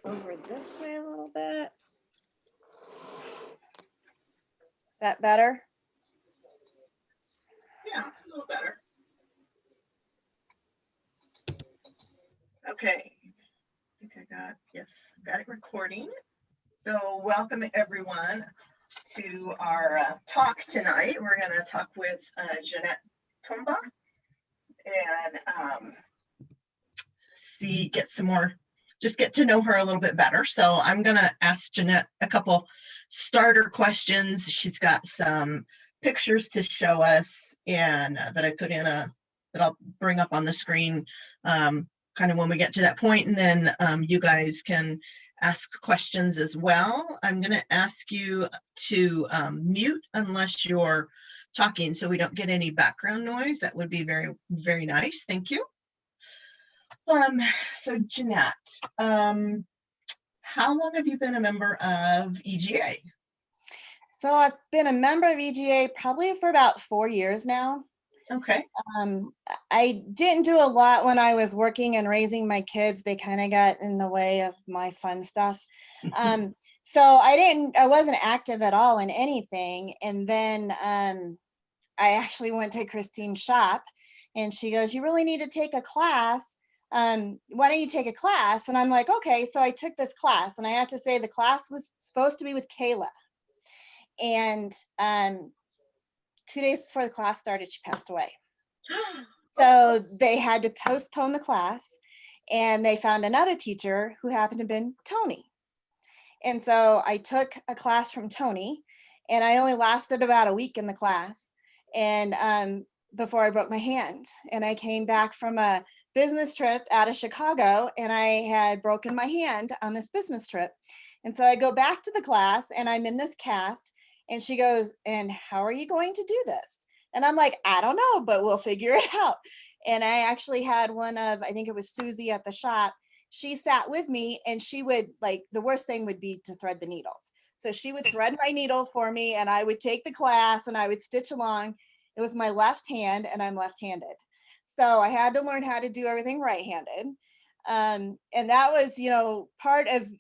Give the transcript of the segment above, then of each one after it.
over this way a little bit. Is that better? Yeah, a little better. Okay, I think I got it recording. So welcome everyone to our talk tonight. We're going to talk with Jeanette Tombaugh and get to know her a little bit better. So I'm going to ask Jeanette a couple starter questions. She's got some pictures to show us and that I put in that I'll bring up on the screen kind of when we get to that point, and then you guys can ask questions as well. I'm going to ask you to mute unless you're talking so we don't get any background noise. That would be very, very nice. Thank you. So Jeanette, how long have you been a member of EGA? So I've been a member of EGA probably for about 4 years now. Okay. I didn't do a lot when I was working and raising my kids. They kind of got in the way of my fun stuff. So I wasn't active at all in anything. And then I actually went to Christine's shop and she goes, "You really need to take a class. Why don't you take a class?" And I'm like, okay. So I took this class, and I have to say the class was supposed to be with Kayla. And 2 days before the class started, she passed away. So they had to postpone the class, and they found another teacher who happened to have been Tony. And so I took a class from Tony, and I only lasted about a week in the class, and before I broke my hand. And I came back from a business trip out of Chicago, and I had broken my hand on this business trip. And so I go back to the class, and I'm in this cast, and she goes, "And how are you going to do this?" And I'm like, "I don't know, but we'll figure it out." And I actually had I think it was Susie at the shop. She sat with me, and she would, like, the worst thing would be to thread the needles. So she would thread my needle for me, and I would take the class and I would stitch along. It was my left hand, and I'm left-handed. So I had to learn how to do everything right-handed. And that was, part of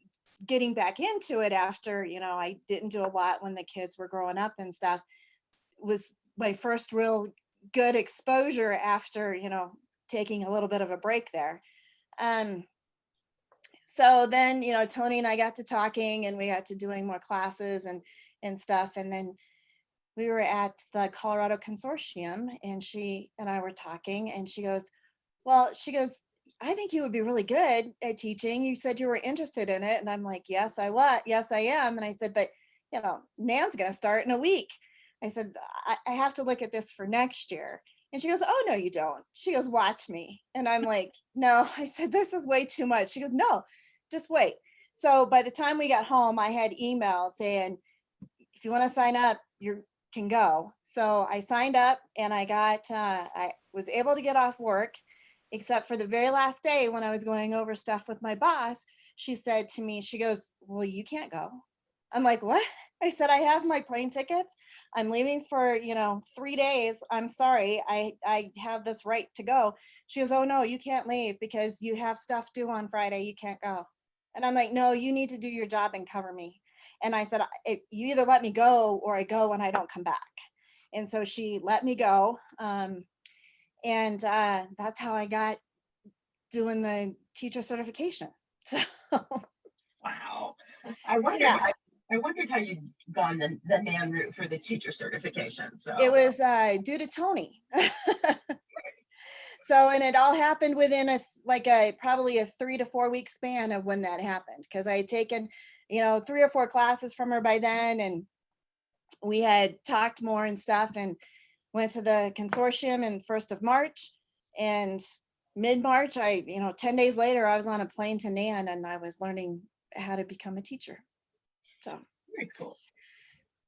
getting back into it after, I didn't do a lot when the kids were growing up and stuff. Was my first real good exposure after, taking a little bit of a break there. So then, Tony and I got to talking, and we got to doing more classes and stuff. And then we were at the Colorado Consortium, and she and I were talking, and she goes, "I think you would be really good at teaching. You said you were interested in it." And I'm like, "Yes, I was. Yes, I am." And I said, "But, Nan's going to start in a week." I said, I have to look at this for next year." And she goes, "Oh, no, you don't." She goes, "Watch me." And I'm like, "No." I said, "This is way too much." She goes, "No, just wait." So by the time we got home, I had emails saying, "If you want to sign up, you can go." So I signed up, and I was able to get off work, except for the very last day when I was going over stuff with my boss. She said to me, she goes, "Well, you can't go." I'm like, "What?" I said, "I have my plane tickets. I'm leaving for, 3 days. I'm sorry. I have this right to go." She goes, "Oh, no, you can't leave because you have stuff due on Friday. You can't go." And I'm like, "No, you need to do your job and cover me." And I said, "You either let me go or I go and I don't come back." And so she let me go. And that's how I got doing the teacher certification. So Wow. I wondered how you'd gone the NAN route for the teacher certification. So it was due to Tony. So, and it all happened within probably a 3 to 4 week span of when that happened, because I had taken, 3 or 4 classes from her by then, and we had talked more and stuff, and went to the consortium in 1st of March, and mid-March, 10 days later, I was on a plane to NAN, and I was learning how to become a teacher. So very cool.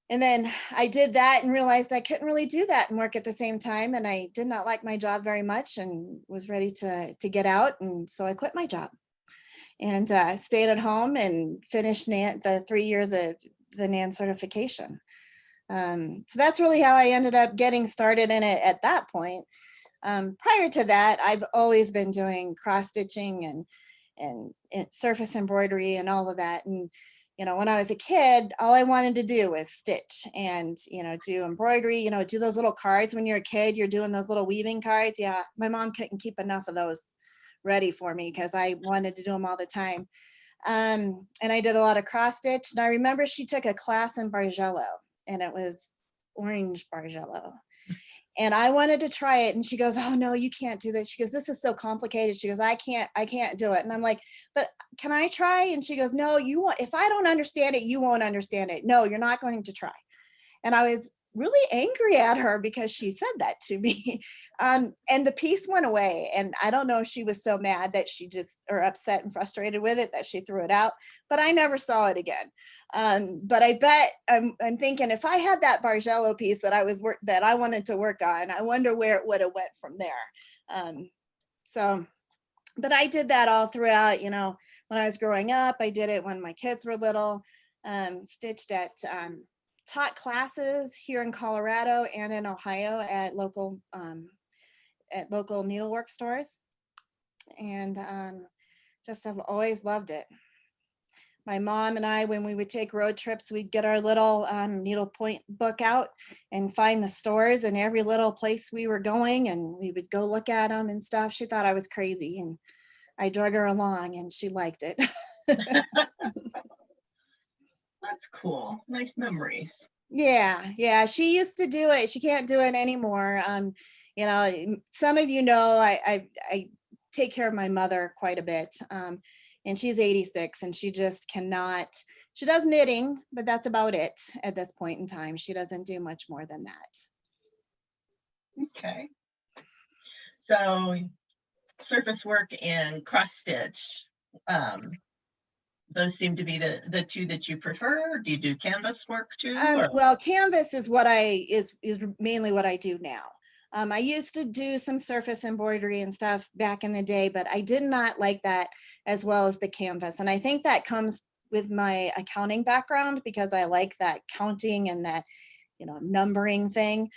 And then I did that and realized I couldn't really do that and work at the same time. And I did not like my job very much and was ready to get out. And so I quit my job and stayed at home and finished the 3 years of the NAN certification. So that's really how I ended up getting started in it at that point. Prior to that, I've always been doing cross stitching surface embroidery and all of that. And, when I was a kid, all I wanted to do was stitch and, do embroidery, do those little cards. When you're a kid, you're doing those little weaving cards. Yeah. My mom couldn't keep enough of those ready for me because I wanted to do them all the time. And I did a lot of cross stitch. And I remember she took a class in Bargello, and it was orange Bargello. And I wanted to try it. And she goes, "Oh no, you can't do this." She goes, "This is so complicated." She goes, I can't do it. And I'm like, "But can I try?" And she goes, "No, if I don't understand it, you won't understand it. No, you're not going to try." And I was really angry at her because she said that to me. And the piece went away. And I don't know if she was so mad that or upset and frustrated with it that she threw it out, but I never saw it again. But I bet I'm thinking, if I had that Bargello piece that I wanted to work on, I wonder where it would have went from there. But I did that all throughout, when I was growing up. I did it when my kids were little, stitched taught classes here in Colorado and in Ohio at local needlework stores, and just have always loved it. My mom and I, when we would take road trips, we'd get our little needlepoint book out and find the stores in every little place we were going, and we would go look at them and stuff. She thought I was crazy, and I drug her along, and she liked it. That's cool. Nice memories. Yeah. She used to do it. She can't do it anymore. Some of I take care of my mother quite a bit. And she's 86, and she just cannot. She does knitting, but that's about it at this point in time. She doesn't do much more than that. Okay. So surface work and cross stitch. Those seem to be the two that you prefer. Do you do canvas work too? Well, canvas is is mainly what I do now. I used to do some surface embroidery and stuff back in the day, but I did not like that as well as the canvas. And I think that comes with my accounting background, because I like that counting and that, numbering thing.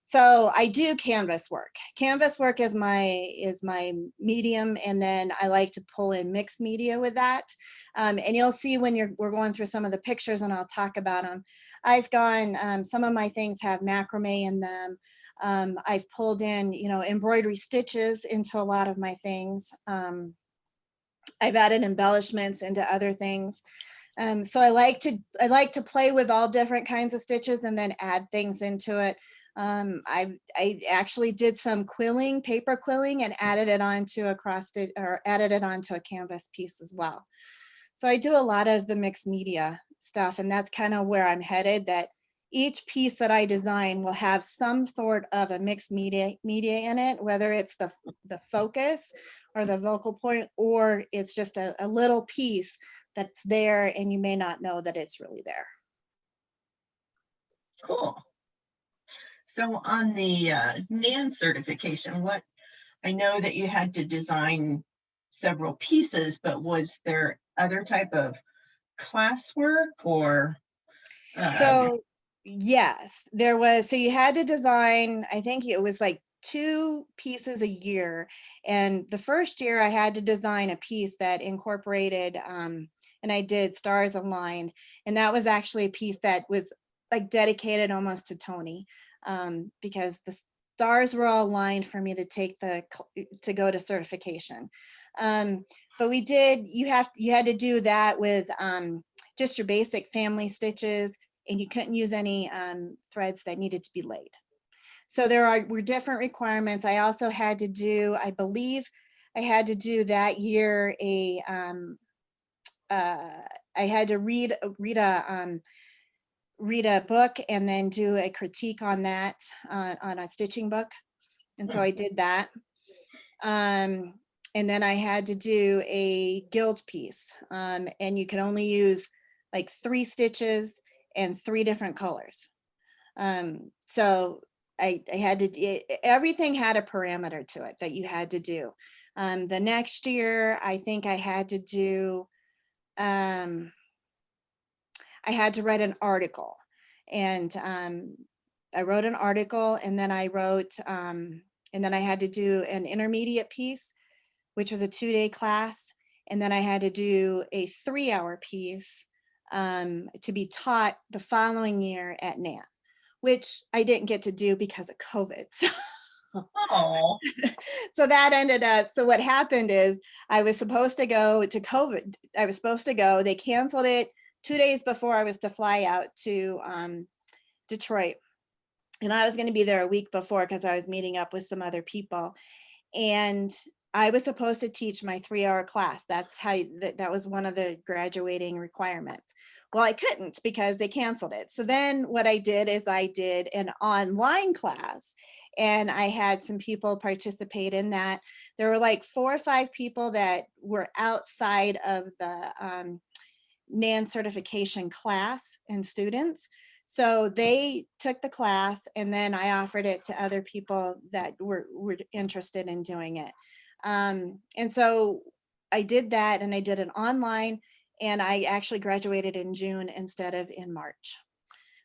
So I do canvas work. Canvas work is my medium, and then I like to pull in mixed media with that. And you'll see when we're going through some of the pictures, and I'll talk about them. I've gone, some of my things have macrame in them. I've pulled in, embroidery stitches into a lot of my things. I've added embellishments into other things. So I like to play with all different kinds of stitches and then add things into it. I actually did some quilling, paper quilling, and added it onto a canvas piece as well. So I do a lot of the mixed media stuff, and that's kind of where I'm headed, that each piece that I design will have some sort of a mixed media in it, whether it's the focus or the focal point, or it's just a little piece that's there and you may not know that it's really there. Cool. So on the NAN certification, I know that you had to design several pieces, but was there other type of classwork or? So yes, there was. So you had to design, I think it was like 2 pieces a year. And the first year I had to design a piece that incorporated, and I did stars aligned. And that was actually a piece that was like dedicated almost to Tony, because the stars were all aligned for me to go to certification. But you had to do that with just your basic family stitches, and you couldn't use any threads that needed to be laid. So were different requirements. I also had to do, I believe I had to do that year I had to read a book and then do a critique on that on a stitching book. And so I did that. And then I had to do a gilt piece, and you can only use like 3 stitches and 3 different colors. So I had to, everything had a parameter to it that you had to do. The next year, I think I had to do, I had to write an article, and I wrote an article, and then I had to do an intermediate piece which was a 2-day class. And then I had to do a 3-hour piece to be taught the following year at NAN, which I didn't get to do because of COVID. Oh, So that ended up, so what happened is I was supposed to go to COVID. I was supposed to go, they canceled it 2 days before I was to fly out to Detroit. And I was going to be there a week before because I was meeting up with some other people. And I was supposed to teach my 3-hour class. That's how that was one of the graduating requirements. Well, I couldn't because they canceled it. So then what I did is I did an online class, and I had some people participate in that. There were like 4 or 5 people that were outside of the NAN certification class and students. So they took the class, and then I offered it to other people that were interested in doing it. And so I did that, and I did it online, and I actually graduated in June instead of in March.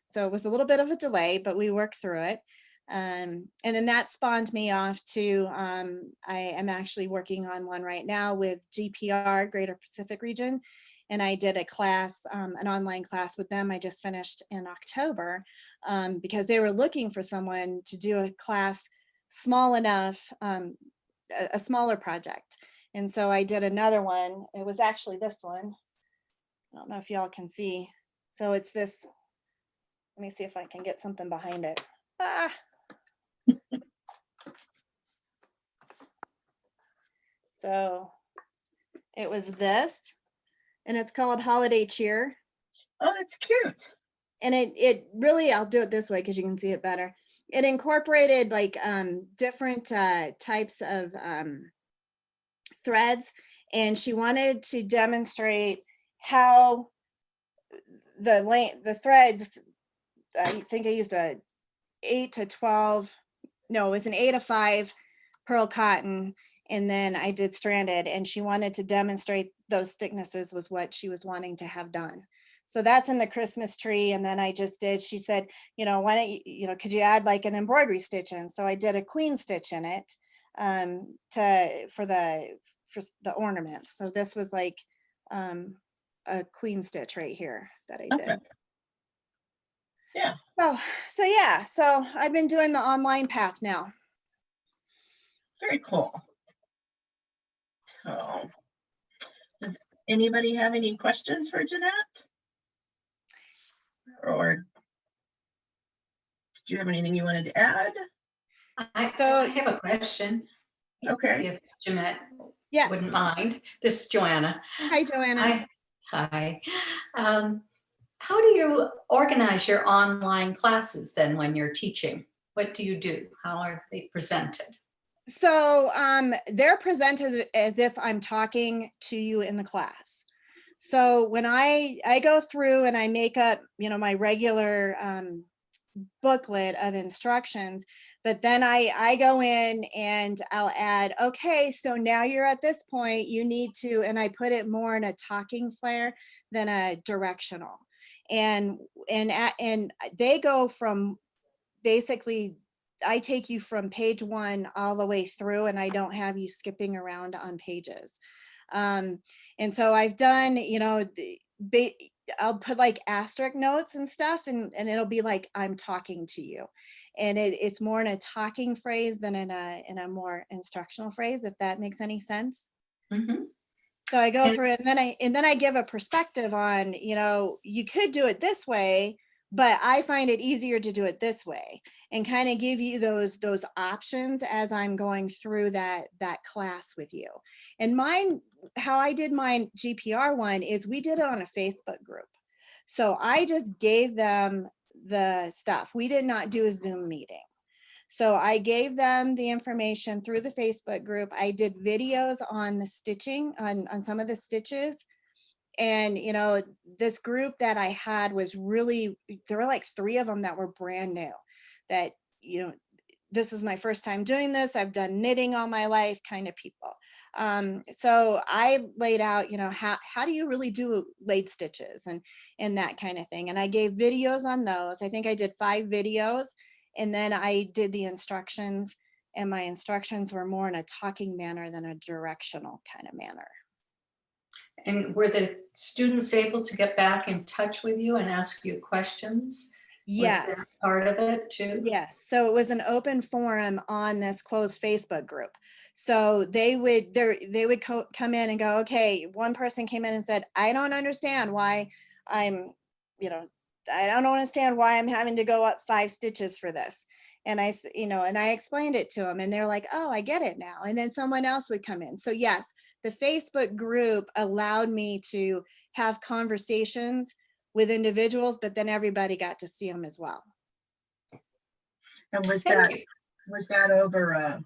So it was a little bit of a delay, but we worked through it. And then that spawned me off to, I am actually working on one right now with GPR, Greater Pacific Region. And I did a class, an online class with them. I just finished in October because they were looking for someone to do a class small enough, a smaller project. And so I did another one. It was actually this one. I don't know if y'all can see. So it's this, let me see if I can get something behind it. Ah. So it was this, and it's called Holiday Cheer. oh, that's cute. And it really, I'll do it this way because you can see it better. It incorporated like different types of threads, and she wanted to demonstrate how the threads, I think I used a 8 to 12, no, it was an 8 to 5 pearl cotton, and then I did stranded, and she wanted to demonstrate those thicknesses was what she was wanting to have done. So that's in the Christmas tree. And then I just did, she said, why don't you, could you add like an embroidery stitch in? So I did a queen stitch in it for the ornaments. So this was like a queen stitch right here that I did. Okay. Yeah. So yeah, so I've been doing the online path now. Very cool. So, does anybody have any questions for Jeanette? Or did you have anything you wanted to add? I have a question. Okay. If Jeanette Yes. wouldn't mind. This is Joanna. Hi, Joanna. Hi. How do you organize your online classes then when you're teaching? What do you do? How are they presented? So they're presented as if I'm talking to you in the class. So when I go through and I make up, my regular booklet of instructions, but then I go in and I'll add, okay, so now you're at this point, you need to, and I put it more in a talking flair than a directional. And they go from basically, I take you from page 1 all the way through, and I don't have you skipping around on pages. And so I've done, I'll put like asterisk notes and stuff, and it'll be like I'm talking to you, and it's more in a talking phrase than in a more instructional phrase, if that makes any sense. Mm-hmm. So I go through it, and then I give a perspective on, you could do it this way, but I find it easier to do it this way, and kind of give you those options as I'm going through that class with you. And mine, how I did my GPR one is we did it on a Facebook group. So I just gave them the stuff. We did not do a Zoom meeting. So I gave them the information through the Facebook group. I did videos on the stitching, on some of the stitches. And, this group that I had was really, there were like 3 of them that were brand new, that, this is my first time doing this. I've done knitting all my life kind of people. So I laid out, how do you really do laid stitches and that kind of thing. And I gave videos on those. I think I did 5 videos, and then I did the instructions and my instructions were more in a talking manner than a directional kind of manner. And were the students able to get back in touch with you and ask you questions? Yes. Was that part of it too? Yes. So it was an open forum on this closed Facebook group. So they would come in and go, okay, one person came in and said, I don't understand why I'm, I don't understand why I'm having to go up 5 stitches for this. And I explained it to them and they're like, oh, I get it now. And then someone else would come in. So yes, the Facebook group allowed me to have conversations with individuals, but then everybody got to see them as well. And was Thank you. that over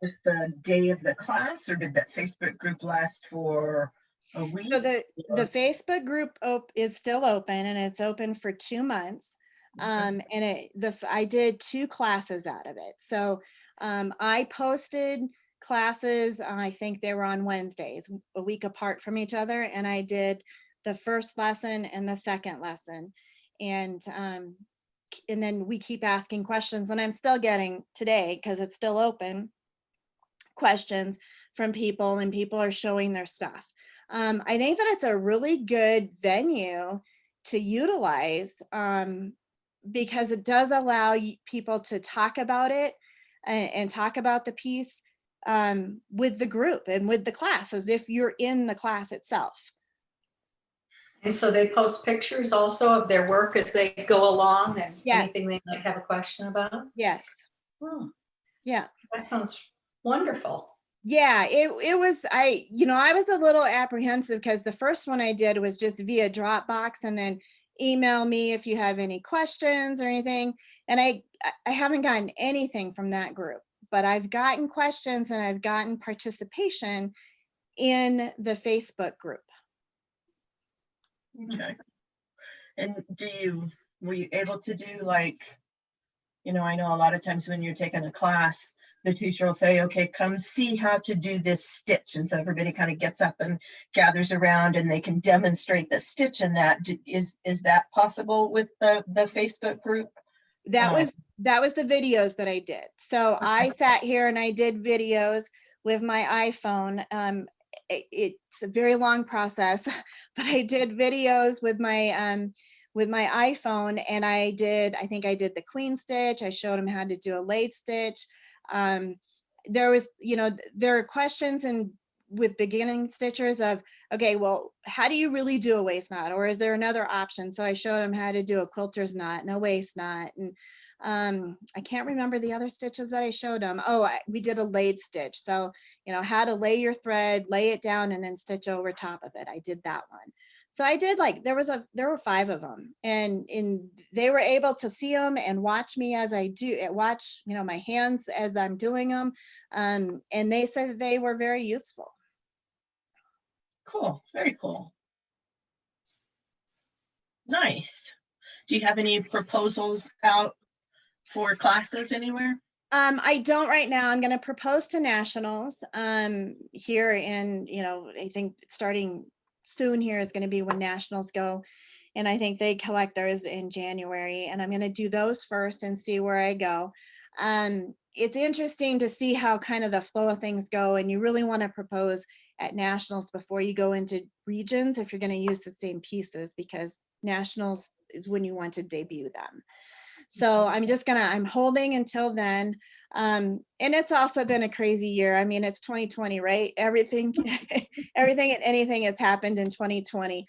just the day of the class, or did that Facebook group last for a week? So the Facebook group is still open, and it's open for 2 months. And I did 2 classes out of it. So I posted classes, I think they were on Wednesdays, a week apart from each other, and I did the first lesson and the second lesson. And then we keep asking questions, and I'm still getting today, because it's still open, questions from people, and people are showing their stuff. I think that it's a really good venue to utilize, because it does allow people to talk about it and talk about the piece with the group and with the class, as if you're in the class itself. And so they post pictures also of their work as they go along, and Yes. anything they might have a question about? Yes. Oh, Yeah. that sounds wonderful. Yeah, it was, I was a little apprehensive because the first one I did was just via Dropbox, and then email me if you have any questions or anything. And I haven't gotten anything from that group, but I've gotten questions and I've gotten participation in the Facebook group. Okay. And were you able to do, like, I know a lot of times when you're taking a class, the teacher will say, okay, come see how to do this stitch. And so everybody kind of gets up and gathers around and they can demonstrate the stitch in that. Is that possible with the Facebook group? That was the videos that I did. So I sat here and I did videos with my iPhone. It's a very long process, but I did videos with my iPhone, and I think I did the queen stitch. I showed them how to do a laid stitch. There are questions with beginning stitchers of, okay, well, how do you really do a waist knot? Or is there another option? So I showed them how to do a quilter's knot and a waist knot. And I can't remember the other stitches that I showed them. Oh, we did a laid stitch. So, how to lay your thread, lay it down, and then stitch over top of it. I did that one. So I did, like, there were 5 of them, and they were able to see them and watch me as I watch, my hands as I'm doing them. And they said that they were very useful. Cool. Very cool. Nice. Do you have any proposals out for classes anywhere? I don't right now. I'm going to propose to nationals here in, I think starting soon here is going to be when nationals go. And I think they collect theirs in January, and I'm going to do those first and see where I go. It's interesting to see how kind of the flow of things go, and you really want to propose at nationals before you go into regions if you're going to use the same pieces, because nationals is when you want to debut them. So I'm holding until then. And it's also been a crazy year. I mean, it's 2020, right? Everything and anything has happened in 2020.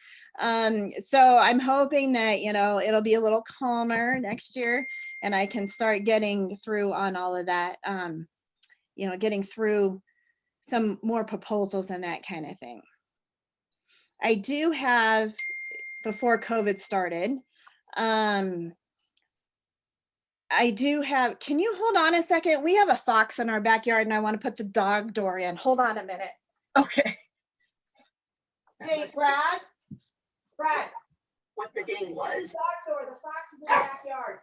So I'm hoping that, it'll be a little calmer next year, and I can start getting through on all of that, getting through some more proposals and that kind of thing. I do have, before COVID started, can you hold on a second? We have a fox in our backyard and I want to put the dog door in. Hold on a minute. Okay. Hey, Brad. What the day was? Dog door, the fox is in the backyard.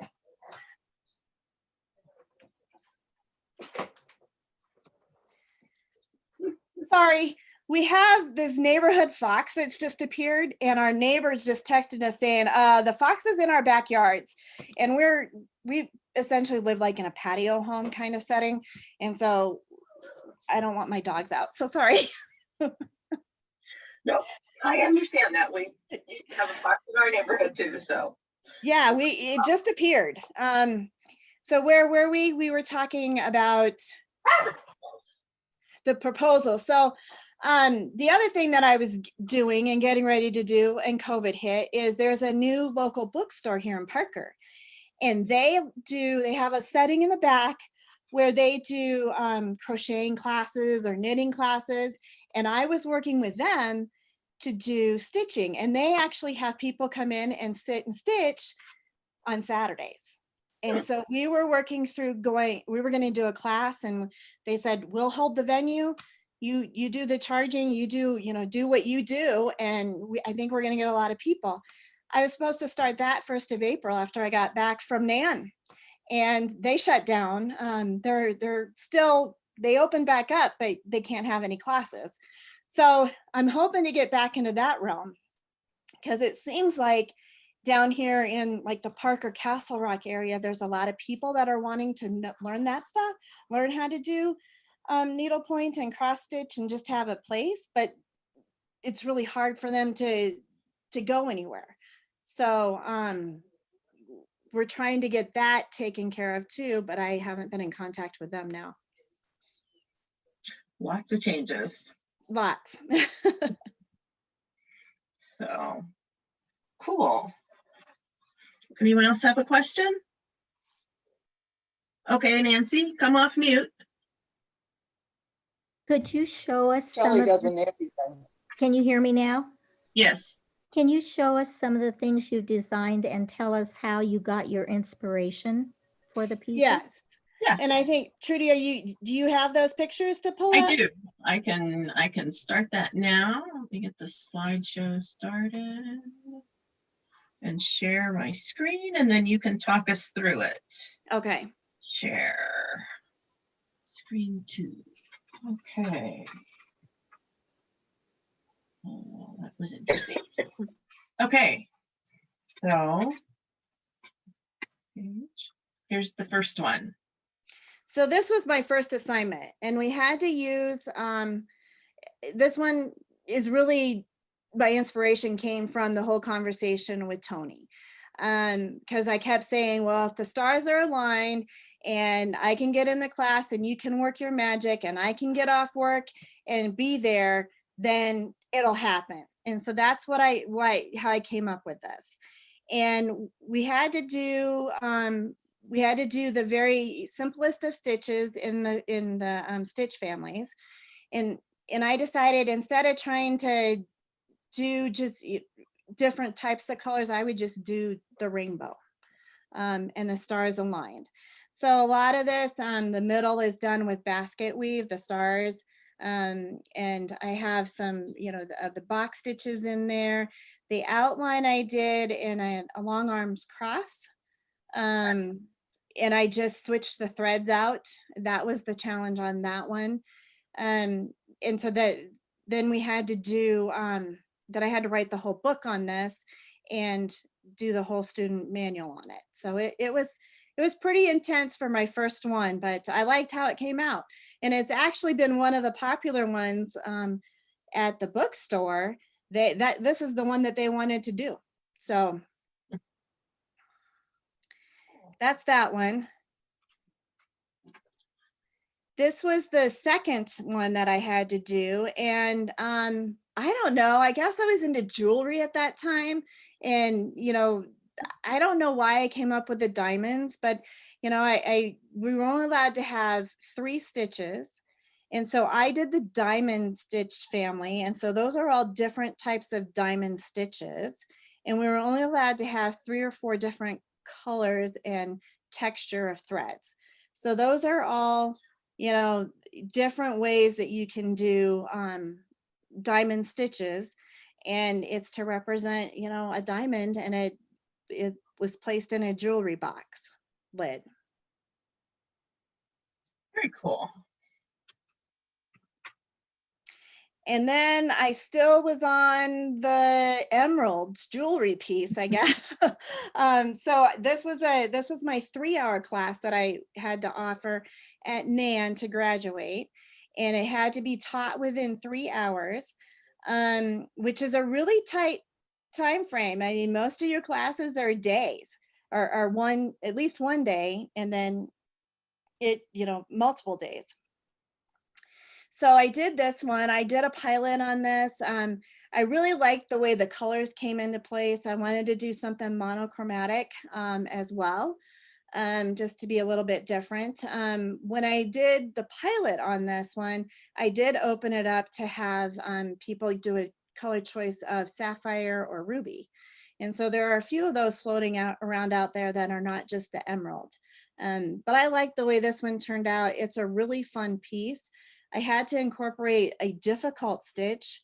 Sorry. We have this neighborhood fox that's just appeared, and our neighbors just texted us saying, the fox is in our backyards, and we're we essentially live like in a patio home kind of setting. And so I don't want my dogs out. So sorry. No, I understand that. We used to have a fox in our neighborhood too, so. Yeah, it just appeared. So where were we? We were talking about the proposal. So the other thing that I was doing and getting ready to do and COVID hit is there's a new local bookstore here in Parker. And they have a setting in the back where they do crocheting classes or knitting classes. And I was working with them to do stitching. And they actually have people come in and sit and stitch on Saturdays. And so we were working through we were going to do a class, and they said, we'll hold the venue. You do the charging, you do what you do. And I think we're going to get a lot of people. I was supposed to start that 1st of April after I got back from NAN, and they shut down. They opened back up, but they can't have any classes. So I'm hoping to get back into that realm, because it seems like down here in like the Parker Castle Rock area, there's a lot of people that are wanting to learn that stuff, learn how to do needlepoint and cross stitch and just have a place, but it's really hard for them to go anywhere. So we're trying to get that taken care of too, but I haven't been in contact with them now. Lots of changes. Lots. So cool. Anyone else have a question? Okay, Nancy, come off mute. Could you show us some Kelly of does the, a Nancy thing. can you hear me now? Yes. Can you show us some of the things you designed and tell us how you got your inspiration for the pieces? Yes. Yeah. And I think, Trudy, do you have those pictures to pull up? I do. I can start that now. Let me get the slideshow started and share my screen, and then you can talk us through it. Okay. Share screen 2. Okay. Oh, that was interesting. Okay. So here's the first one. So this was my first assignment, and we had to use, this one is really, my inspiration came from the whole conversation with Tony. Because I kept saying, well, if the stars are aligned and I can get in the class and you can work your magic and I can get off work and be there, then it'll happen. And so that's how I came up with this. And we had to do the very simplest of stitches in the stitch families. And I decided, instead of trying to do just different types of colors, I would just do the rainbow and the stars aligned. So a lot of this, the middle is done with basket weave, the stars. And I have some, the box stitches in there. The outline I did in a long arms cross. And I just switched the threads out. That was the challenge on that one. And so then we had to do, that I had to write the whole book on this and do the whole student manual on it. So it was pretty intense for my first one, but I liked how it came out. And it's actually been one of the popular ones at the bookstore. This is the one that they wanted to do. So that's that one. This was the second one that I had to do. And I don't know, I guess I was into jewelry at that time. And, I don't know why I came up with the diamonds, but, we were only allowed to have 3 stitches. And so I did the diamond stitch family. And so those are all different types of diamond stitches. And we were only allowed to have 3 or 4 different colors and texture of threads. So those are all, different ways that you can do diamond stitches. And it's to represent, a diamond, and it was placed in a jewelry box lid. Very cool. And then I still was on the emeralds jewelry piece, I guess. So this was my 3-hour class that I had to offer at NAN to graduate. And it had to be taught within 3 hours, which is a really tight time frame. I mean, most of your classes are days or one, at least one day, and then multiple days. So I did this one. I did a pilot on this. I really liked the way the colors came into place. I wanted to do something monochromatic as well, just to be a little bit different. When I did the pilot on this one, I did open it up to have people do a color choice of sapphire or ruby. And so there are a few of those floating around out there that are not just the emerald. But I like the way this one turned out. It's a really fun piece. I had to incorporate a difficult stitch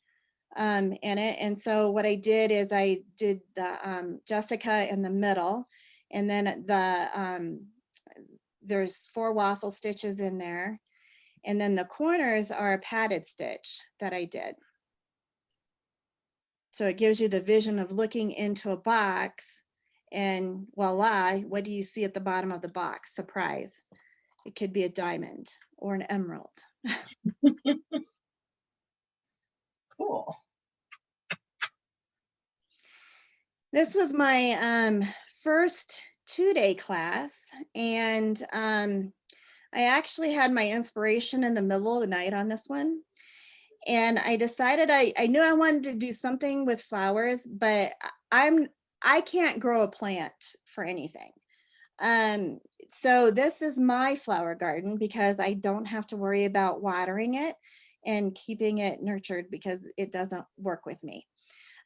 in it. And so what I did is I did the Jessica in the middle, and then there's 4 waffle stitches in there. And then the corners are a padded stitch that I did. So it gives you the vision of looking into a box, and voila, what do you see at the bottom of the box? Surprise. It could be a diamond or an emerald. Cool. This was my first 2-day class, and I actually had my inspiration in the middle of the night on this one. And I decided I knew I wanted to do something with flowers, but I can't grow a plant for anything. So this is my flower garden because I don't have to worry about watering it and keeping it nurtured because it doesn't work with me.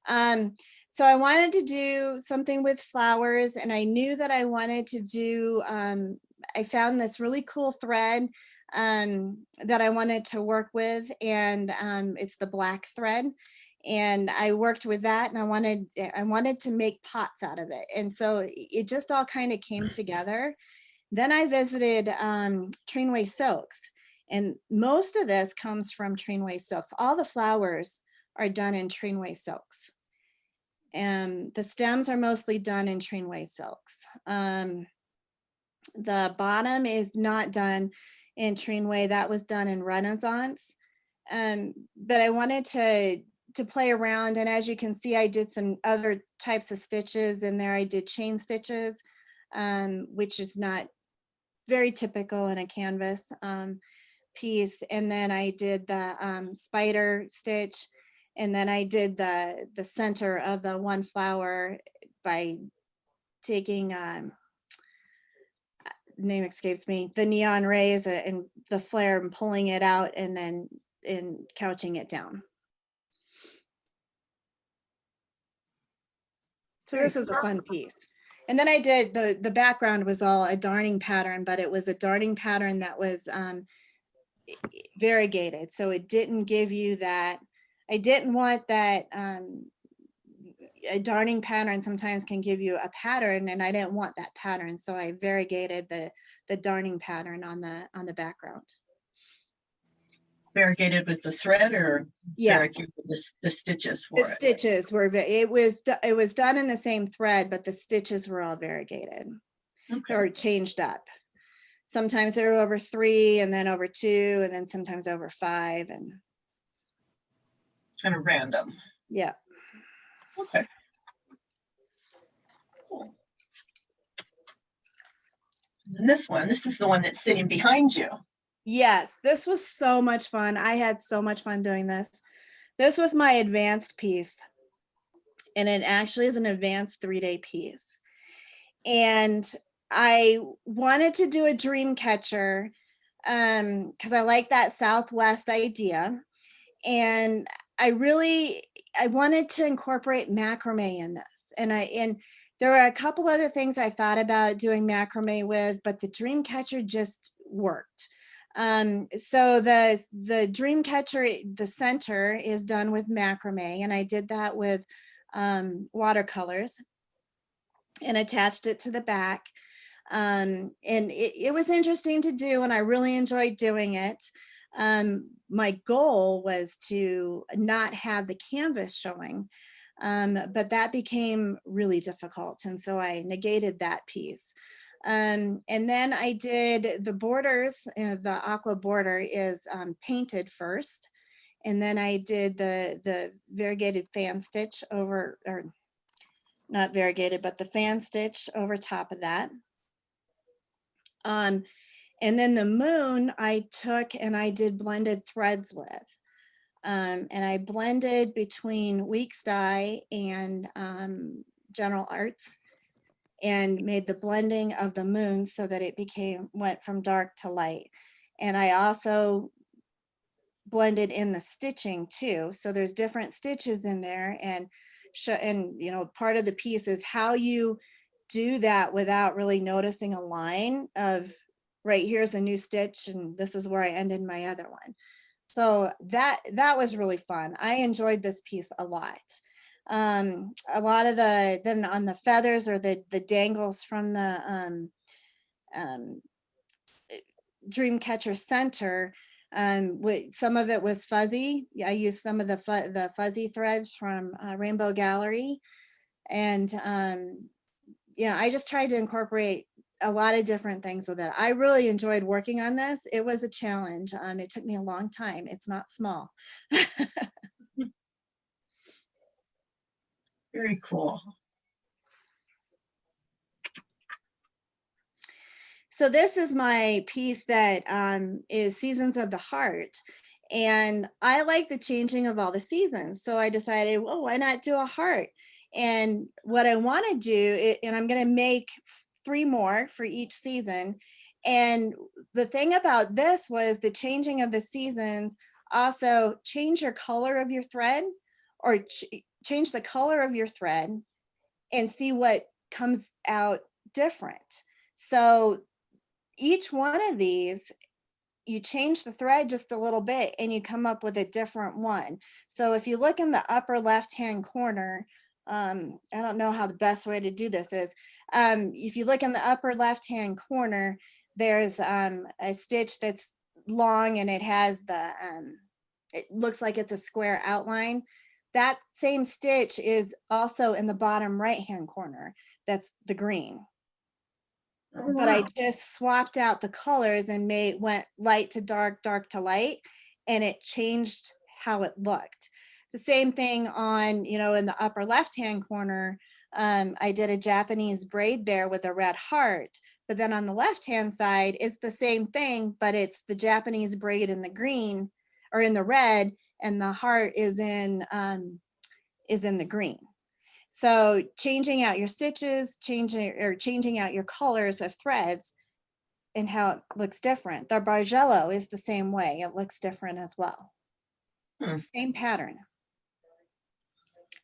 So I wanted to do something with flowers, and I knew that I wanted to do, I found this really cool thread that I wanted to work with, and it's the black thread. And I worked with that, and I wanted to make pots out of it. And so it just all kind of came together. Then I visited Trinway Silks, and most of this comes from Trinway Silks. All the flowers are done in Trinway Silks. And the stems are mostly done in Trinway Silks. The bottom is not done in Trinway. That was done in Renaissance. But I wanted to play around, and as you can see, I did some other types of stitches in there. I did chain stitches, which is not very typical in a canvas piece. And then I did the spider stitch, and then I did the center of the one flower by taking name escapes me, the neon rays and the flare, and pulling it out and then couching it down. So this is a fun piece. And then I did the background was all a darning pattern, but it was a darning pattern that was variegated. So it didn't give you that. I didn't want that. A darning pattern sometimes can give you a pattern, and I didn't want that pattern. So I variegated the darning pattern on the background. Variegated with the thread, or yeah, variegated with the stitches for the it? Stitches were it was done in the same thread, but the stitches were all variegated. Okay. Or changed up. Sometimes they were over 3, and then over 2, and then sometimes over 5, and kind of random. Yeah. Okay. Cool. And this is the one that's sitting behind you. Yes, this was so much fun. I had so much fun doing this. This was my advanced piece, and it actually is an advanced 3-day piece. And I wanted to do a dream catcher because I like that Southwest idea. And I wanted to incorporate macrame in this. And there were a couple other things I thought about doing macrame with, but the dream catcher just worked. So the dream catcher, the center is done with macrame, and I did that with watercolors and attached it to the back. And it was interesting to do, and I really enjoyed doing it. My goal was to not have the canvas showing, but that became really difficult. And so I negated that piece. And then I did the borders, the aqua border is painted first. And then I did the variegated fan stitch over, or not variegated, but the fan stitch over top of that. And then the moon I took and I did blended threads with. And I blended between Weeks Dye and General Arts and made the blending of the moon so that it went from dark to light. And I also blended in the stitching too. So there's different stitches in there, and part of the piece is how you do that without really noticing a line of, right, here's a new stitch and this is where I ended my other one. So that was really fun. I enjoyed this piece a lot. A lot of then on the feathers or the dangles from the Dreamcatcher center, some of it was fuzzy. I used some of the fuzzy threads from Rainbow Gallery. And I just tried to incorporate a lot of different things with it. I really enjoyed working on this. It was a challenge. It took me a long time. It's not small. Very cool. So this is my piece that is Seasons of the Heart. And I like the changing of all the seasons. So I decided, well, why not do a heart? And what I want to do, and I'm going to make 3 more for each season. And the thing about this was the changing of the seasons also change your color of your thread, or change the color of your thread and see what comes out different. So each one of these, you change the thread just a little bit and you come up with a different one. So if you look in the upper left-hand corner, I don't know how the best way to do this is. If you look in the upper left-hand corner, there's a stitch that's long and it has it looks like it's a square outline. That same stitch is also in the bottom right-hand corner. That's the green. Oh, But I wow. just swapped out the colors and went light to dark, dark to light, and it changed how it looked. The same thing on, in the upper left-hand corner, I did a Japanese braid there with a red heart, but then on the left-hand side, it's the same thing, but it's the Japanese braid in the green or in the red, and the heart is in the green. So changing out your stitches, changing out your colors of threads and how it looks different. The Bargello is the same way. It looks different as well. Same pattern.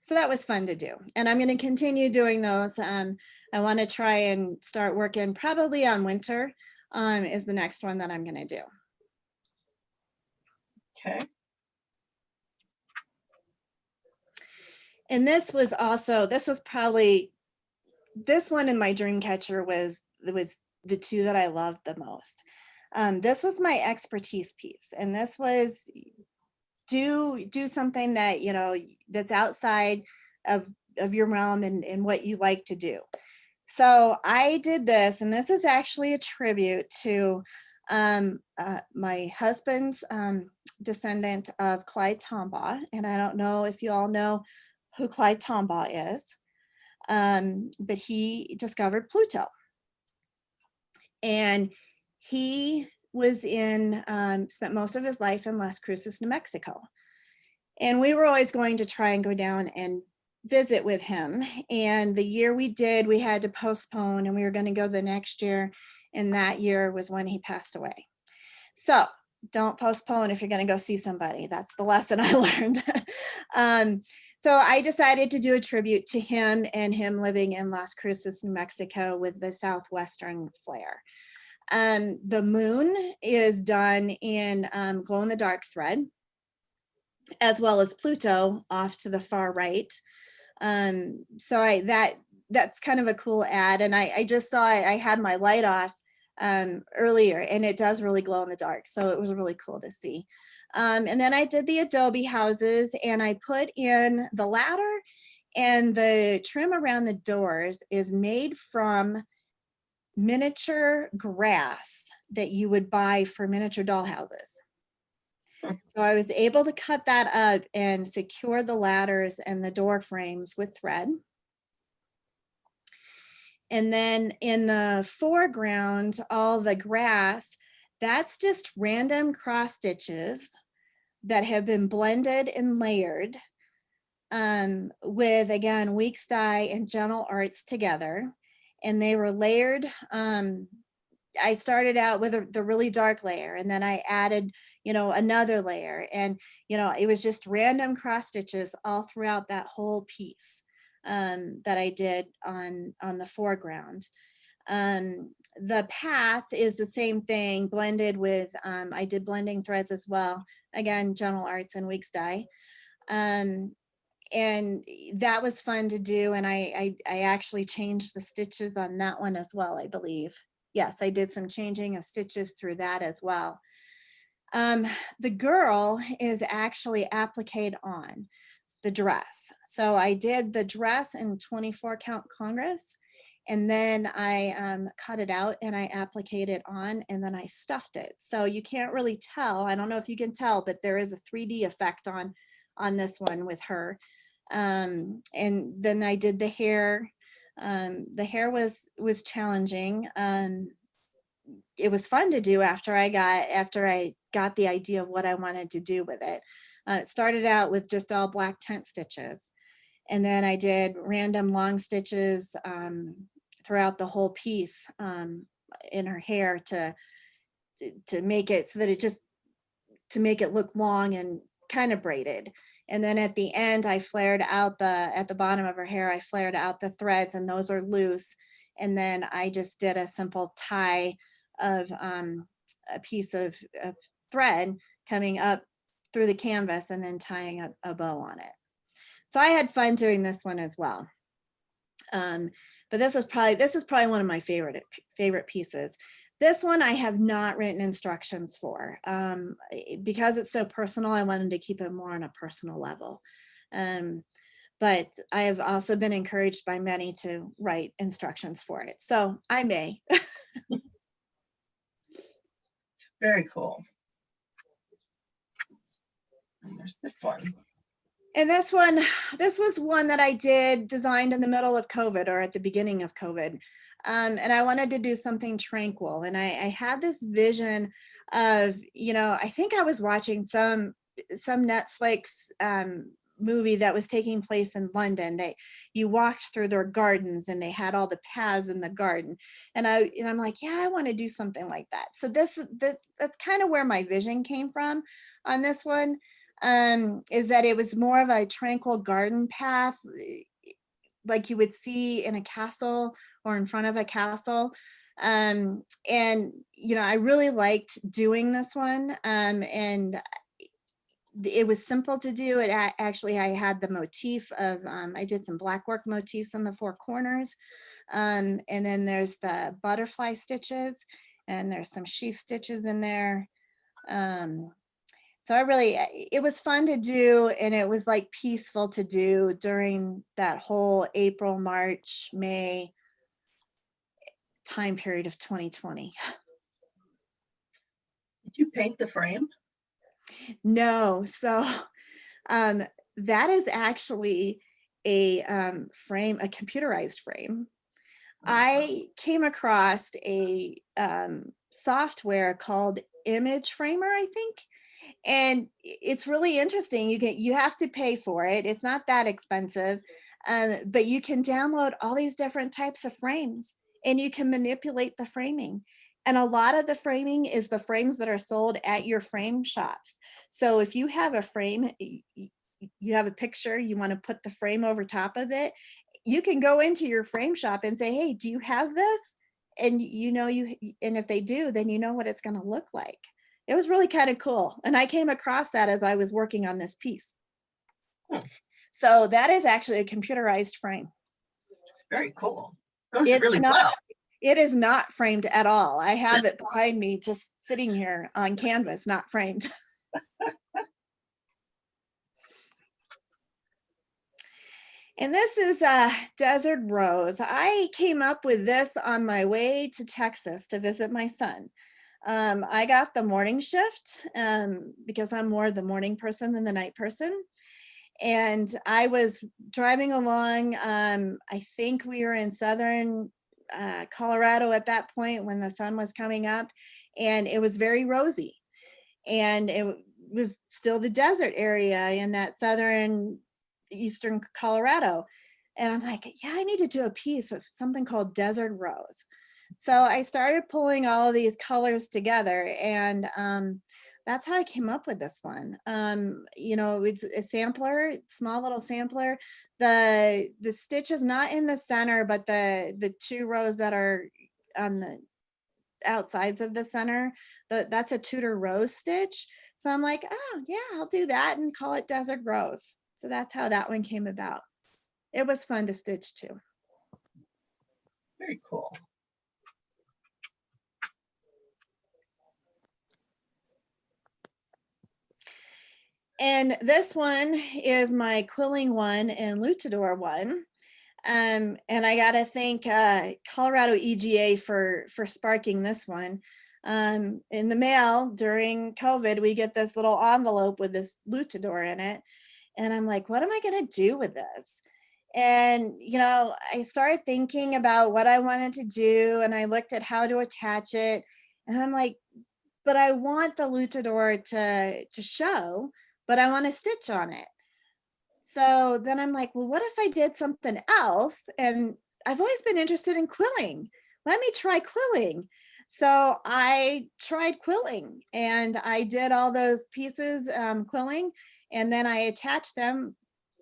So that was fun to do. And I'm going to continue doing those. I want to try and start working probably on winter is the next one that I'm going to do. Okay. And this one in my Dreamcatcher was the 2 that I loved the most. This was my expertise piece, and this was do something that that's outside of your realm and what you like to do. So I did this, and this is actually a tribute to my husband's descendant of Clyde Tombaugh, and I don't know if you all know who Clyde Tombaugh is, but he discovered Pluto. And he was spent most of his life in Las Cruces, New Mexico. And we were always going to try and go down and visit with him. And the year we did, we had to postpone, and we were going to go the next year. And that year was when he passed away. So don't postpone if you're going to go see somebody. That's the lesson I learned. So I decided to do a tribute to him and him living in Las Cruces, New Mexico with the southwestern flair. The moon is done in glow-in-the-dark thread, as well as Pluto off to the far right. So that's kind of a cool ad. And I just saw it. I had my light off earlier, and it does really glow in the dark. So it was really cool to see. And then I did the adobe houses, and I put in the ladder, and the trim around the doors is made from miniature grass that you would buy for miniature doll houses. So I was able to cut that up and secure the ladders and the door frames with thread. And then in the foreground, all the grass, that's just random cross stitches that have been blended and layered with, again, Weeks Dye and Gentle Arts together. And they were layered. I started out with the really dark layer, and then I added, another layer, and, it was just random cross stitches all throughout that whole piece that I did on the foreground. The path is the same thing, blended with, I did blending threads as well. Again, Gentle Arts and Weeks Dye. And that was fun to do. And I actually changed the stitches on that one as well, I believe. Yes, I did some changing of stitches through that as well. The girl is actually appliqued on the dress. So I did the dress in 24 count Congress, and then I cut it out and I appliqued it on, and then I stuffed it. So you can't really tell. I don't know if you can tell, but there is a 3D effect on this one with her. And then I did the hair. The hair was challenging. It was fun to do after I got the idea of what I wanted to do with it. It started out with just all black tent stitches, and then I did random long stitches throughout the whole piece in her hair to make it so that to make it look long and kind of braided. And then at the end, I flared out at the bottom of her hair, I flared out the threads, and those are loose. And then I just did a simple tie of a piece of thread coming up through the canvas and then tying a bow on it. So I had fun doing this one as well. But this is probably one of my favorite pieces. This one I have not written instructions for because it's so personal. I wanted to keep it more on a personal level. But I have also been encouraged by many to write instructions for it. So I may. Very cool. And there's this one. And this was one that I designed in the middle of COVID, or at the beginning of COVID. And I wanted to do something tranquil. And I had this vision of, I think I was watching some Netflix movie that was taking place in London. You walked through their gardens, and they had all the paths in the garden. And I'm like, yeah, I want to do something like that. So that's kind of where my vision came from on this one. Is that it was more of a tranquil garden path, like you would see in a castle or in front of a castle. And, I really liked doing this one. And it was simple to do. Actually, I had the motif of, I did some black work motifs on the four corners. And then there's the butterfly stitches, and there's some sheaf stitches in there. So it was fun to do, and it was like peaceful to do during that whole April, March, May time period of 2020. Did you paint the frame? No. So that is actually a frame, a computerized frame. I came across a software called Image Framer, I think. And it's really interesting. You have to pay for it. It's not that expensive, but you can download all these different types of frames, and you can manipulate the framing. And a lot of the framing is the frames that are sold at your frame shops. So if you have a frame, you have a picture, you want to put the frame over top of it, you can go into your frame shop and say, hey, do you have this? And and if they do, then you know what it's going to look like. It was really kind of cool. And I came across that as I was working on this piece. So that is actually a computerized frame. Very cool. Goes really well. It is not framed at all. I have it behind me, just sitting here on canvas, not framed. And this is a desert rose. I came up with this on my way to Texas to visit my son. I got the morning shift because I'm more the morning person than the night person. And I was driving along. I think we were in southern Colorado at that point when the sun was coming up, and it was very rosy. And it was still the desert area in that southern eastern Colorado. And I'm like, yeah, I need to do a piece of something called Desert Rose. So I started pulling all of these colors together, and that's how I came up with this one. It's a sampler, small little sampler. The stitch is not in the center, but the two rows that are on the outsides of the center, that's a Tudor rose stitch. So I'm like, oh yeah, I'll do that and call it Desert Rose. So that's how that one came about. It was fun to stitch too. Very cool. And this one is my quilling one and luchador one. And I gotta thank Colorado EGA for sparking this one. In the mail during COVID, we get this little envelope with this luchador in it. And I'm like, what am I gonna do with this? And, I started thinking about what I wanted to do, and I looked at how to attach it. And I'm like, but I want the luchador to show, but I want to stitch on it. So then I'm like, well, what if I did something else? And I've always been interested in quilling. Let me try quilling. So I tried quilling, and I did all those pieces quilling, and then I attached them,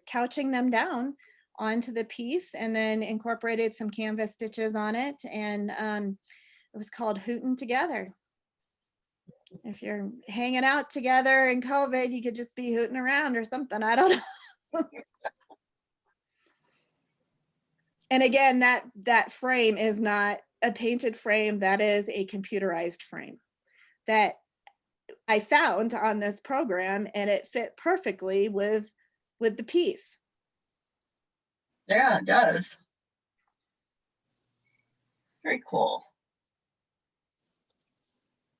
couching them down onto the piece, and then incorporated some canvas stitches on it. And it was called Hootin' Together. If you're hanging out together in COVID, you could just be hooting around or something. I don't know. And again, that frame is not a painted frame. That is a computerized frame that I found on this program, and it fit perfectly with the piece. Yeah, it does. Very cool.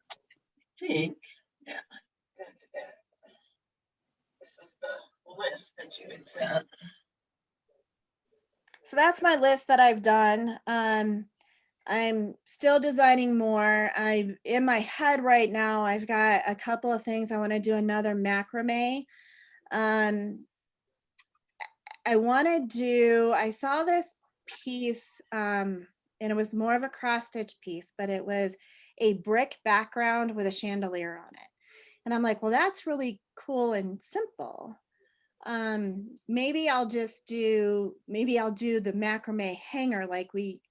I think, yeah, that's it. This was the list that you had sent. So that's my list that I've done. I'm still designing more. I'm in my head right now. I've got a couple of things. I want to do another macrame. I saw this piece, and it was more of a cross stitch piece, but it was a brick background with a chandelier on it. And I'm like, well, that's really cool and simple. Maybe I'll do the macrame hanger like we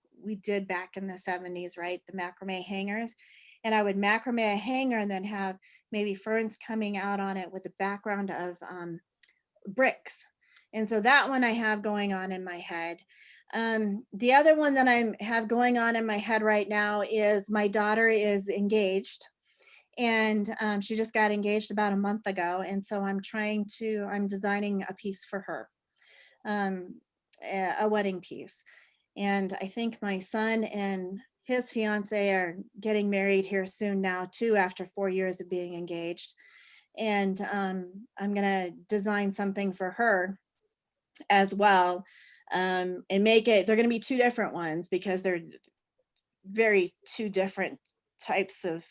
did back in the 70s, right? The macrame hangers. And I would macrame a hanger and then have maybe ferns coming out on it with a background of bricks. And so that one I have going on in my head. The other one that I have going on in my head right now is my daughter is engaged, and she just got engaged about a month ago. And so I'm designing a piece for her, a wedding piece. And I think my son and his fiance are getting married here soon now too, after 4 years of being engaged. And I'm gonna design something for her as well, and make it, they're gonna be two different ones because they're very two different types of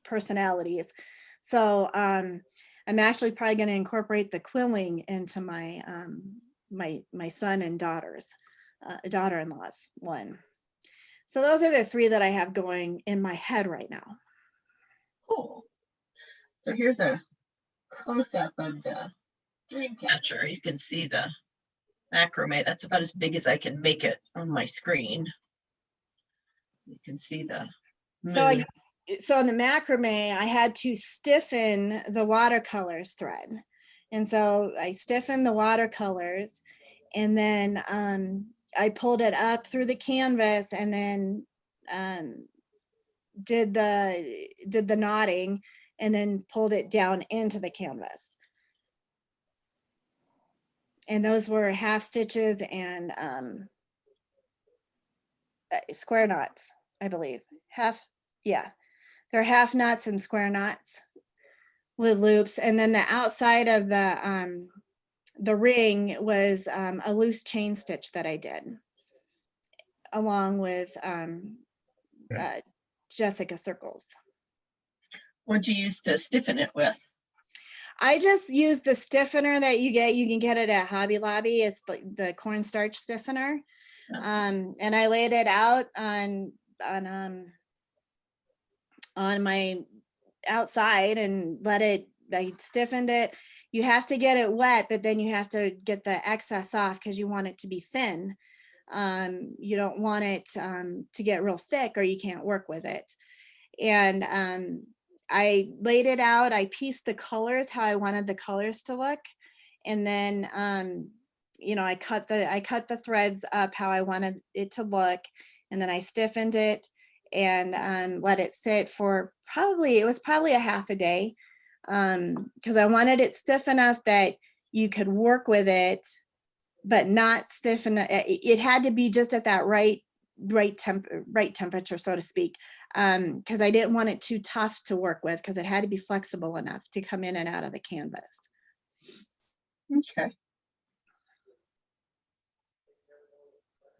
personalities. So I'm actually probably going to incorporate the quilling into my my son and daughter-in-law's one. So those are the three that I have going in my head right now. Cool. So here's a close-up of the dream catcher. You can see the macrame. That's about as big as I can make it on my screen. You can see the moon. So in the macrame, I had to stiffen the watercolors thread. And so I stiffened the watercolors, and then I pulled it up through the canvas and then did the knotting and then pulled it down into the canvas. And those were half stitches and square knots, I believe. Yeah, they're half knots and square knots with loops. And then the outside of the ring was a loose chain stitch that I did along with Jessica circles. What'd you use to stiffen it with? I just used the stiffener that you can get it at Hobby Lobby. It's the cornstarch stiffener. And I laid it out on my outside and I stiffened it. You have to get it wet, but then you have to get the excess off because you want it to be thin. You don't want it to get real thick or you can't work with it. And I laid it out. I pieced the colors how I wanted the colors to look. And then, I cut the threads up how I wanted it to look. And then I stiffened it and let it sit for probably a half a day. Because I wanted it stiff enough that you could work with it, but not stiff enough. It had to be just at that right temperature, so to speak. Because I didn't want it too tough to work with because it had to be flexible enough to come in and out of the canvas. Okay.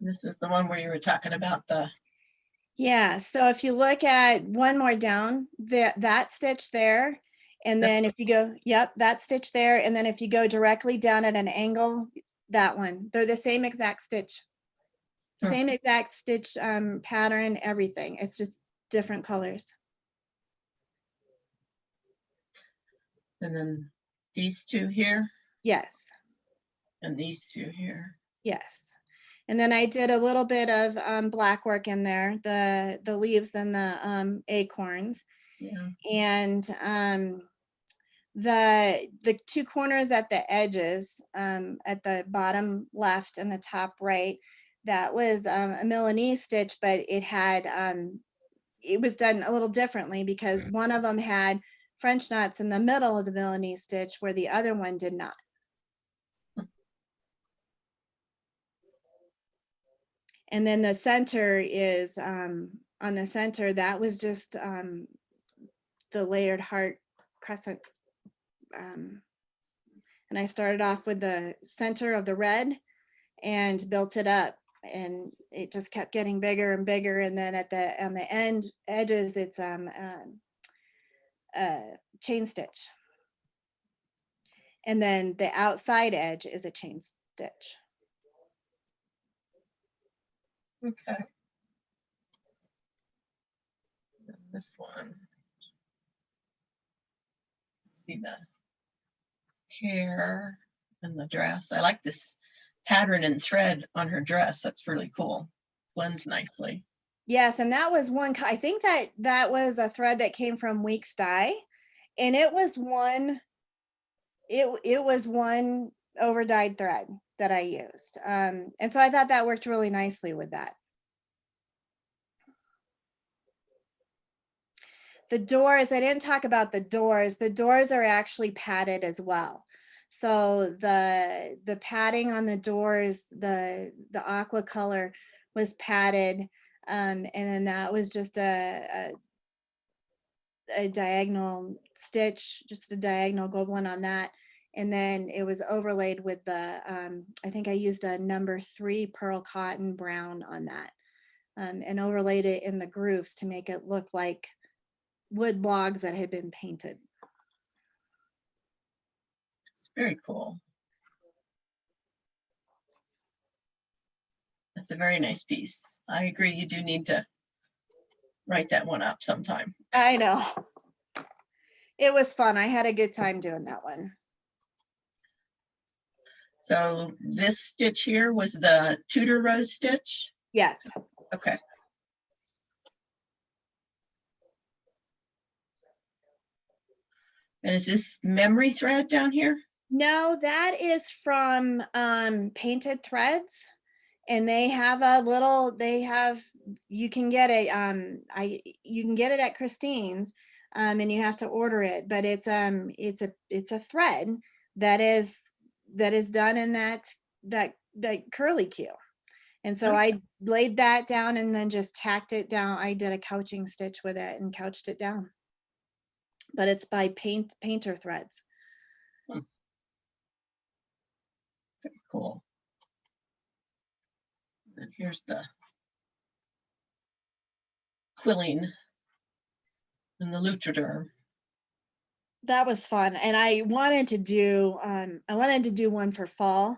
This is the one where you were talking about the. Yeah, so if you look at one more down, that stitch there, and then if you go, yep, that stitch there, and then if you go directly down at an angle, that one, they're the same exact stitch. Same exact stitch pattern, everything. It's just different colors. And then these two here. Yes. And these two here. Yes. And then I did a little bit of black work in there, the leaves and the acorns. Yeah. And the two corners at the edges, at the bottom left and the top right, that was a Milanese stitch, but it was done a little differently because one of them had French knots in the middle of the Milanese stitch where the other one did not. And then the center is on the center, that was just the layered heart crescent. And I started off with the center of the red and built it up, and it just kept getting bigger and bigger. And then on the edges, it's chain stitch. And then the outside edge is a chain stitch. Okay. And this one. See the hair and the dress. I like this pattern and thread on her dress. That's really cool. Blends nicely. Yes, and that was one. I think that was a thread that came from Weeks Dye, and it was one. It was one over dyed thread that I used, and so I thought that worked really nicely with that. The doors, I didn't talk about the doors. The doors are actually padded as well. So the padding on the doors, the aqua color was padded, and then that was just a diagonal stitch, just a diagonal gobelin on that. And then it was overlaid with the, I think I used a number 3 pearl cotton brown on that, and overlaid it in the grooves to make it look like wood logs that had been painted. Very cool. That's a very nice piece. I agree. You do need to write that one up sometime. I know. It was fun. I had a good time doing that one. So this stitch here was the Tudor rose stitch? Yes. Okay. And is this memory thread down here? No, that is from Painted Threads. and they have a little, you can get it, you can get it at Christine's, and you have to order it, but it's a thread that is done in that curly Q. And so I laid that down and then just tacked it down. I did a couching stitch with it and couched it down. But it's by painter threads. Very cool. And here's the quilling and the lutriderm. That was fun. And I wanted to do one for fall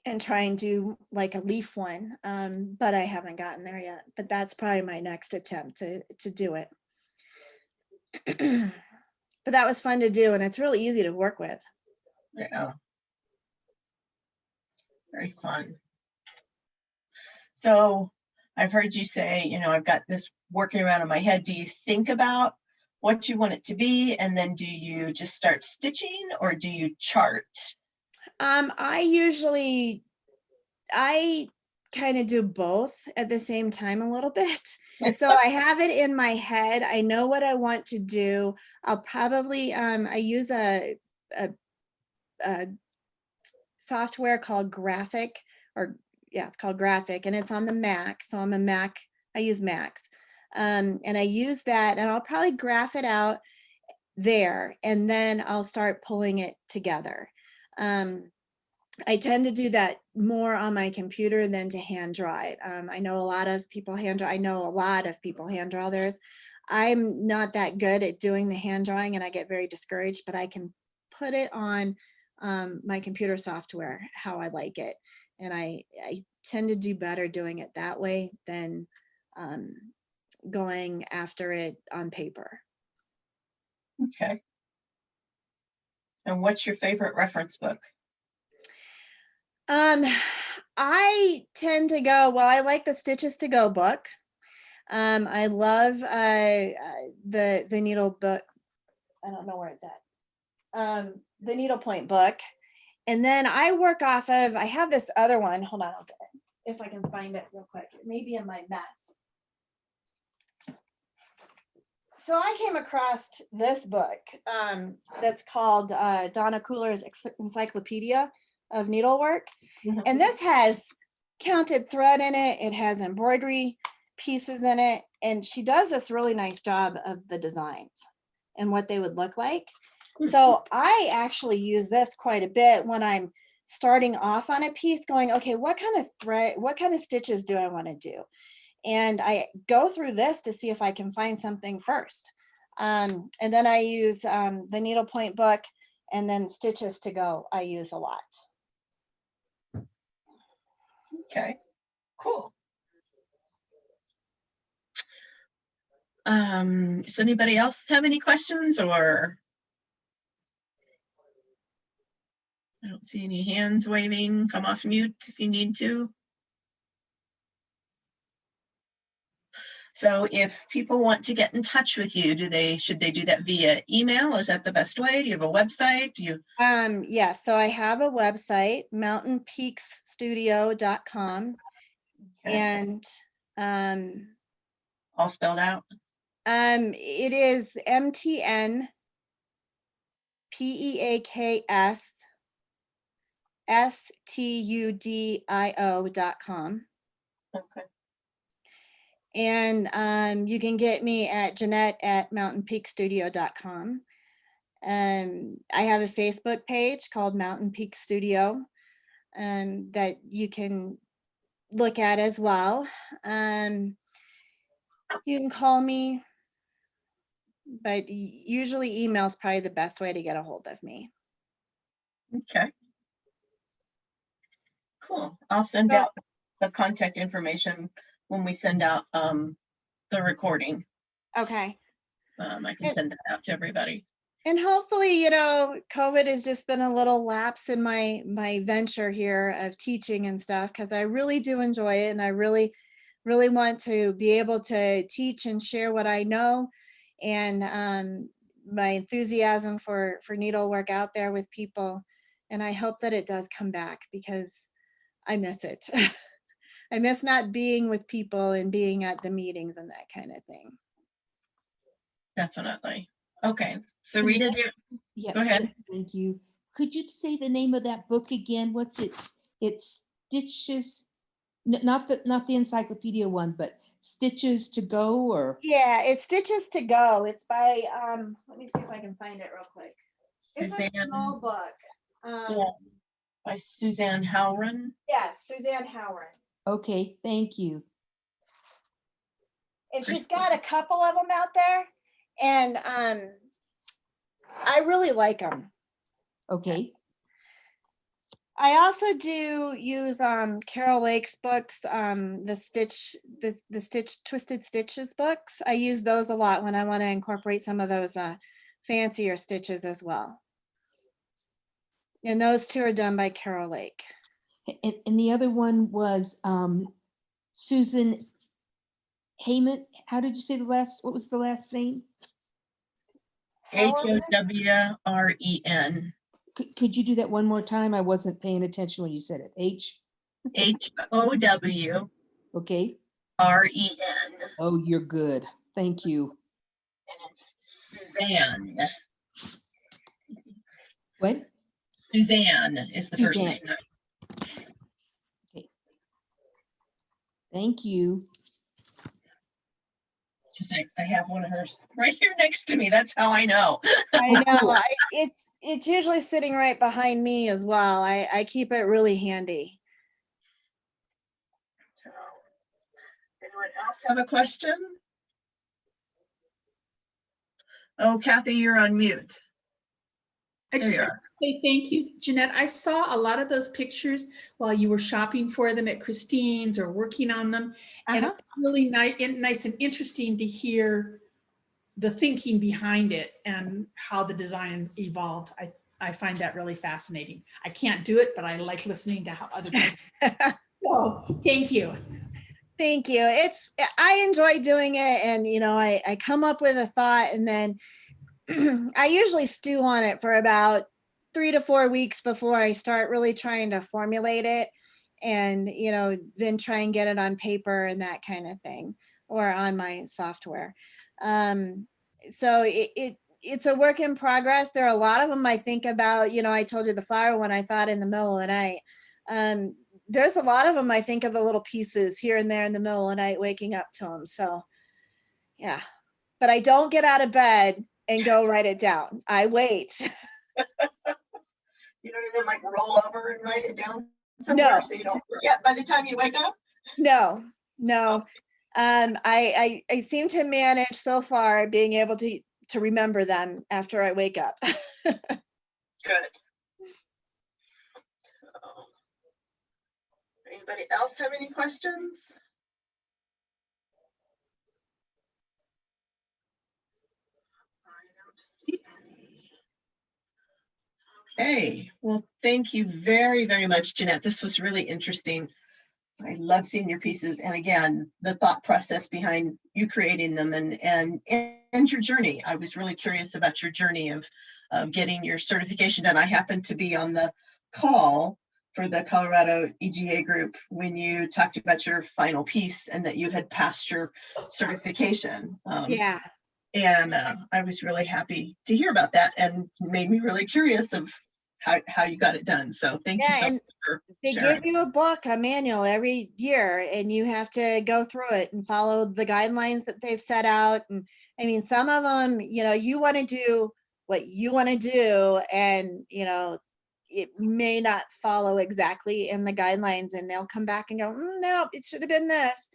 and try and do like a leaf one. But I haven't gotten there yet. But that's probably my next attempt to do it. But that was fun to do, and it's really easy to work with. Yeah. Very fun. So I've heard you say, you know, I've got this working around in my head. Do you think about what you want it to be, and then do you just start stitching, or do you chart? I kind of do both at the same time a little bit. So I have it in my head. I know what I want to do. I'll probably, I use a software called Graphic, it's called Graphic, and it's on the Mac. So I'm a Mac, I use Macs. And I use that, and I'll probably graph it out there, and then I'll start pulling it together. I tend to do that more on my computer than to hand draw it. I know a lot of people hand draw theirs. I'm not that good at doing the hand drawing, and I get very discouraged, but I can put it on my computer software how I like it. And I tend to do better doing it that way than going after it on paper. Okay. And what's your favorite reference book? I tend to go, well, I like the Stitches to Go book. I love the needle book. I don't know where it's at. The needlepoint book. And then I work off of, I have this other one. Hold on, I'll get it if I can find it real quick. It may be in my mess. So I came across this book that's called Donna Cooler's Encyclopedia of Needlework. And this has counted thread in it. It has embroidery pieces in it. And she does this really nice job of the designs and what they would look like. So I actually use this quite a bit when I'm starting off on a piece going, okay, what kind of thread, what kind of stitches do I want to do? And I go through this to see if I can find something first. And then I use the needlepoint book, and then Stitches to Go I use a lot. Okay, cool. Does anybody else have any questions, or? I don't see any hands waving. Come off mute if you need to. So if people want to get in touch with you, should they do that via email? Is that the best way? Do you have a website? Do you? Yes, so I have a website, mountainpeaksstudio.com. Okay. And All spelled out? it is MTNPEAKSSTUDIO.com. Okay. And you can get me at Jeanette at mountainpeakstudio.com. I have a Facebook page called Mountain Peak Studio that you can look at as well. You can call me, but usually email is probably the best way to get a hold of me. Okay. Cool. I'll send out the contact information when we send out the recording. Okay. I can send that out to everybody. And hopefully, you know, COVID has just been a little lapse in my venture here of teaching and stuff, because I really do enjoy it, and I really want to be able to teach and share what I know, and my enthusiasm for needlework out there with people. And I hope that it does come back, because I miss it. I miss not being with people and being at the meetings and that kind of thing. Definitely. Okay, so Rita, Yeah. go ahead. Thank you. Could you say the name of that book again? What's it's Stitches, not the encyclopedia one, but Stitches to Go, or? Yeah, it's Stitches to Go. It's by, let me see if I can find it real quick. It's a Suzanne, small book. yeah, by Suzanne Howren. Yes, Suzanne Howard. Okay, thank you. And she's got a couple of them out there, and I really like them. Okay, I also do use Carol Lake's books, the Stitch Twisted Stitches books. I use those a lot when I want to incorporate some of those fancier stitches as well. And those two are done by Carol Lake. and the other one was Susan Heyman. How did you say what was the last name? Howren. Could you do that one more time? I wasn't paying attention when you said it. HOWREN. Okay. Oh, you're good. Thank you. And it's Suzanne. What? Suzanne is the first Suzanne. name. Okay. Thank you. Because I have one of hers right here next to me. That's how I know. I know. It's usually sitting right behind me as well. I keep it really handy. So, anyone else have a question? Oh, Kathy, you're on mute. I just There you want to say thank you, Jeanette. I saw a lot of those pictures while you were shopping for them at Christine's or working on them. And it's really nice and interesting to hear the thinking behind it and how the design evolved. I find that really fascinating. I can't do it, but I like listening to how other people. So thank you. Thank you. I enjoy doing it, and I come up with a thought, and then I usually stew on it for about 3 to 4 weeks before I start really trying to formulate it, and then try and get it on paper and that kind of thing, or on my software. So it's a work in progress. There are a lot of them I think about. I told you the flower one I thought in the middle of the night. There's a lot of them I think of the little pieces here and there in the middle of the night, waking up to them. So yeah, but I don't get out of bed and go write it down. I wait. You don't even like roll over and write it down somewhere No. so you don't forget by the time you wake up? No. I seem to manage so far being able to remember them after I wake up. Good. Anybody else have any questions? I don't see any. Okay, well, thank you very, very much, Jeanette. This was really interesting. I love seeing your pieces, and again, the thought process behind you creating them and your journey. I was really curious about your journey of getting your certification done. I happened to be on the call for the Colorado EGA group when you talked about your final piece and that you had passed your certification. Yeah. And I was really happy to hear about that, and made me really curious of how you got it done. So thank you so much for they sharing. give you a book, a manual every year, and you have to go through it and follow the guidelines that they've set out. And I mean, some of them, you want to do what you want to do, and it may not follow exactly in the guidelines, and they'll come back and go, no, it should have been this.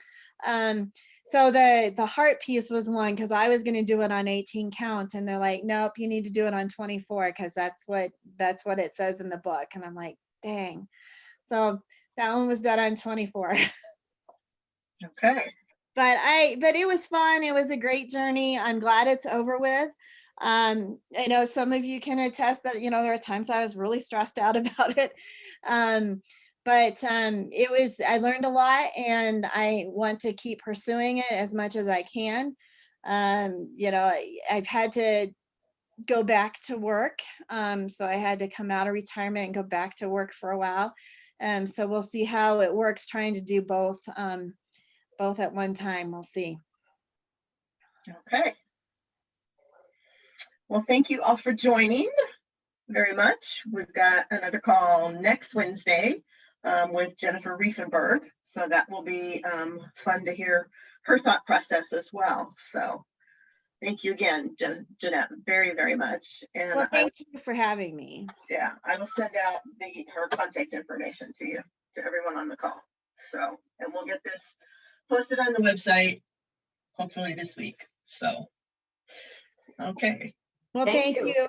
So the heart piece was one, because I was going to do it on 18 count, and they're like, nope, you need to do it on 24, because that's what it says in the book. And I'm like, dang. So that one was done on 24. Okay. But it was fun. It was a great journey. I'm glad it's over with. I know some of you can attest that, there are times I was really stressed out about it. But I learned a lot, and I want to keep pursuing it as much as I can. I've had to go back to work. So I had to come out of retirement and go back to work for a while. So we'll see how it works trying to do both at one time. We'll see. Okay. Well, thank you all for joining very much. We've got another call next Wednesday with Jennifer Riefenberg. So that will be fun to hear her thought process as well. So thank you again, Jeanette, very, very much. And Well, thank you for having me. yeah, I will send out her contact information to you, to everyone on the call. So, and we'll get this posted on the website hopefully this week. So, okay. Well, Thank thank you. you.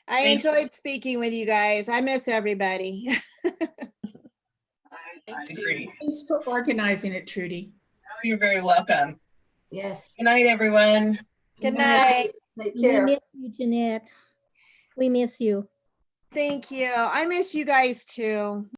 I Thank you. enjoyed speaking with you guys. I miss everybody. I agree. Thanks for organizing it, Trudy. Oh, you're very welcome. Yes. Good night, everyone. Good night. Take We care. miss you, Jeanette. We miss you. Thank you. I miss you guys too.